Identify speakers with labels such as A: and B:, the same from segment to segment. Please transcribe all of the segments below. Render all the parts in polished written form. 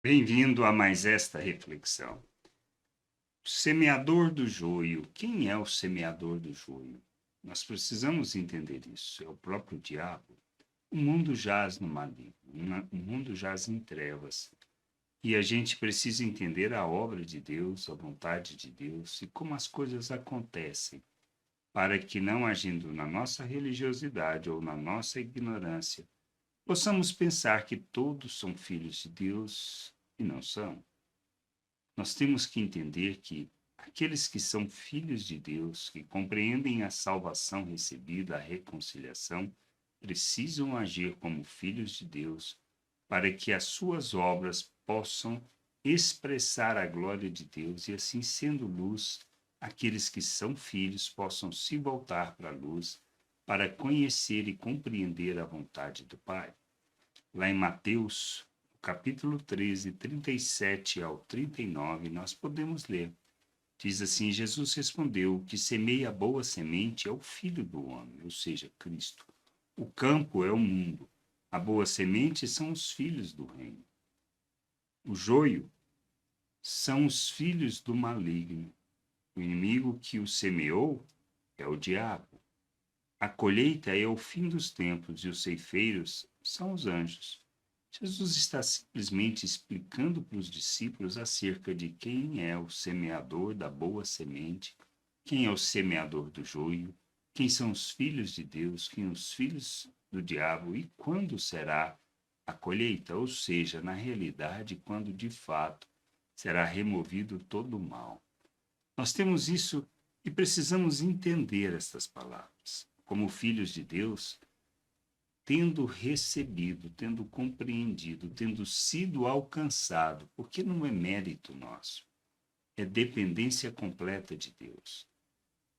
A: Bem-vindo a mais esta reflexão. Semeador do joio. Quem é o semeador do joio? Nós precisamos entender isso. É o próprio diabo. O mundo jaz no maligno, o mundo jaz em trevas. E a gente precisa entender a obra de Deus, a vontade de Deus e como as coisas acontecem, para que, não agindo na nossa religiosidade ou na nossa ignorância, possamos pensar que todos são filhos de Deus e não são. Nós temos que entender que aqueles que são filhos de Deus, que compreendem a salvação recebida, a reconciliação, precisam agir como filhos de Deus para que as suas obras possam expressar a glória de Deus e, assim sendo luz, aqueles que são filhos possam se voltar para a luz para conhecer e compreender a vontade do Pai. Lá em Mateus, capítulo 13, 37 ao 39, nós podemos ler. Diz assim: Jesus respondeu: o que semeia a boa semente é o Filho do homem, ou seja, Cristo. O campo é o mundo. A boa semente são os filhos do reino. O joio são os filhos do maligno. O inimigo que o semeou é o diabo. A colheita é o fim dos tempos e os ceifeiros são os anjos. Jesus está simplesmente explicando para os discípulos acerca de quem é o semeador da boa semente, quem é o semeador do joio, quem são os filhos de Deus, quem os filhos do diabo e quando será a colheita, ou seja, na realidade, quando de fato será removido todo o mal. Nós temos isso e precisamos entender estas palavras. Como filhos de Deus, tendo recebido, tendo compreendido, tendo sido alcançado, porque não é mérito nosso, é dependência completa de Deus.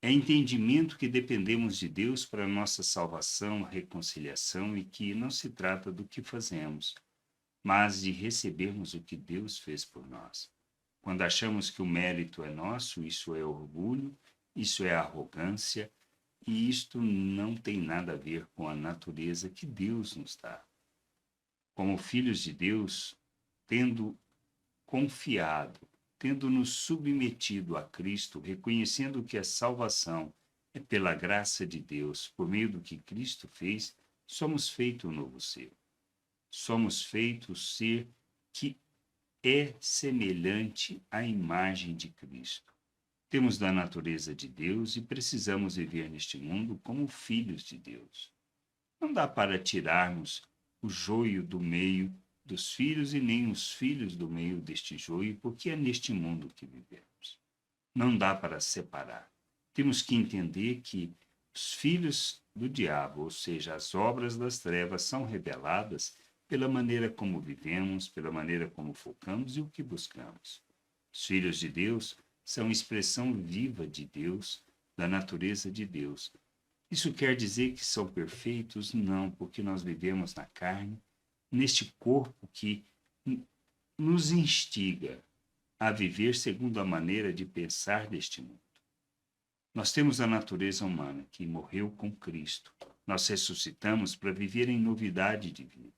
A: É entendimento que dependemos de Deus para a nossa salvação, reconciliação e que não se trata do que fazemos, mas de recebermos o que Deus fez por nós. Quando achamos que o mérito é nosso, isso é orgulho, isso é arrogância, e isto não tem nada a ver com a natureza que Deus nos dá. Como filhos de Deus, tendo confiado, tendo nos submetido a Cristo, reconhecendo que a salvação é pela graça de Deus, por meio do que Cristo fez, somos feitos um novo ser. Somos feitos ser que é semelhante à imagem de Cristo. Temos da natureza de Deus e precisamos viver neste mundo como filhos de Deus. Não dá para tirarmos o joio do meio dos filhos e nem os filhos do meio deste joio, porque é neste mundo que vivemos. Não dá para separar. Temos que entender que os filhos do diabo, ou seja, as obras das trevas, são reveladas pela maneira como vivemos, pela maneira como focamos e o que buscamos. Os filhos de Deus são expressão viva de Deus, da natureza de Deus. Isso quer dizer que são perfeitos? Não, porque nós vivemos na carne, neste corpo que nos instiga a viver segundo a maneira de pensar deste mundo. Nós temos a natureza humana que morreu com Cristo. Nós ressuscitamos para viver em novidade de vida.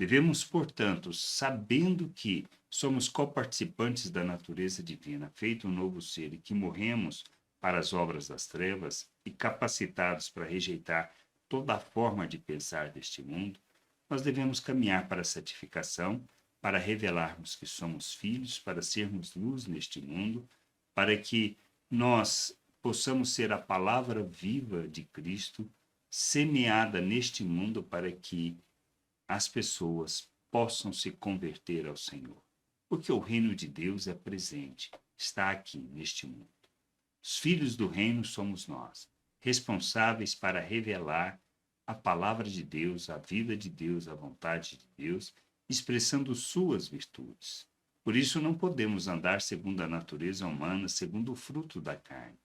A: Devemos, portanto, sabendo que somos coparticipantes da natureza divina, feito um novo ser e que morremos para as obras das trevas e capacitados para rejeitar toda a forma de pensar deste mundo, nós devemos caminhar para a santificação, para revelarmos que somos filhos, para sermos luz neste mundo, para que nós possamos ser a palavra viva de Cristo, semeada neste mundo para que as pessoas possam se converter ao Senhor. Porque o reino de Deus é presente, está aqui neste mundo. Os filhos do reino somos nós, responsáveis para revelar a palavra de Deus, a vida de Deus, a vontade de Deus, expressando suas virtudes. Por isso não podemos andar segundo a natureza humana, segundo o fruto da carne,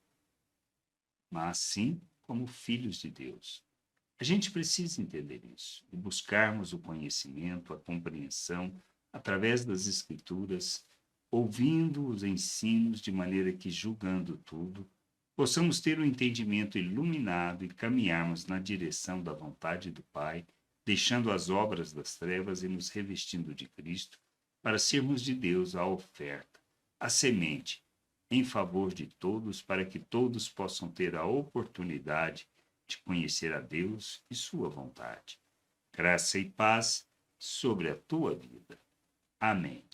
A: mas sim como filhos de Deus. A gente precisa entender isso e buscarmos o conhecimento, a compreensão, através das Escrituras, ouvindo os ensinos de maneira que, julgando tudo, possamos ter o entendimento iluminado e caminharmos na direção da vontade do Pai, deixando as obras das trevas e nos revestindo de Cristo, para sermos de Deus a oferta, a semente, em favor de todos, para que todos possam ter a oportunidade de conhecer a Deus e sua vontade. Graça e paz sobre a tua vida. Amém.